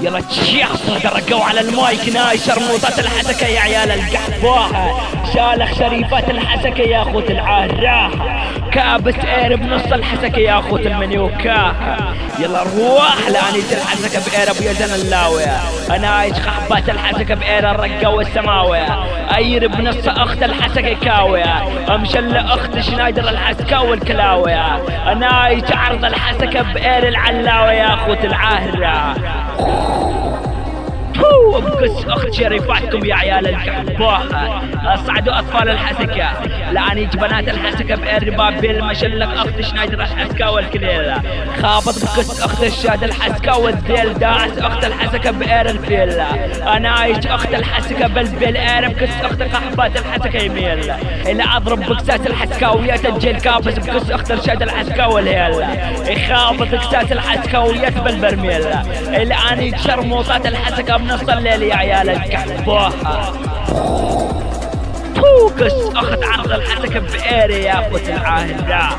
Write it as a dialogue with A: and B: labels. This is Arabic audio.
A: يلا تشيخ درقوا على المايك ناي شرموطات الحسكة يا عيال القحباها، شالخ شريفات الحسكة يا اخوت العراحة، كابس اير بنص الحسكة يا اخوت المنيوكاها. يلا روح لانيس الحسكة بإير ابو يزن اللاوية، انا عايش خحبات الحسكة بإير الرقة والسماوية، اير بنص اخت الحسكة كاوية، امشل اخت شنايدر الحسكة والكلاوية، انا عايش عرض الحسكة بإير العلاوية يا اخوت العهرة. بقص اخت شريفاتكم يا عيال القحباها، اصعدوا اطفال الحسكة لعنيج بنات الحسكة بإرباب بالمشلك اخت شنايدر الحسكة والكليلة، خابط بقص اخت الشاد الحسكة والذيل داعس اخت الحسكة بإير الفيلة، انا عايش اخت الحسكة بالبيل اير بقص اخت قحبات الحسكة يميل، اللي اضرب بقسات الحسكاويات الجيل كابس بقص اخت الشاد الحسكة والهيلة، يخابط بقسات الحسكاويات بالبرميل، اللي عنيج شرموطات الحسكة بنص الليل يا عيال القحباها. قص اخت عرض الحسكة بإيري يا اخوة العاهدة.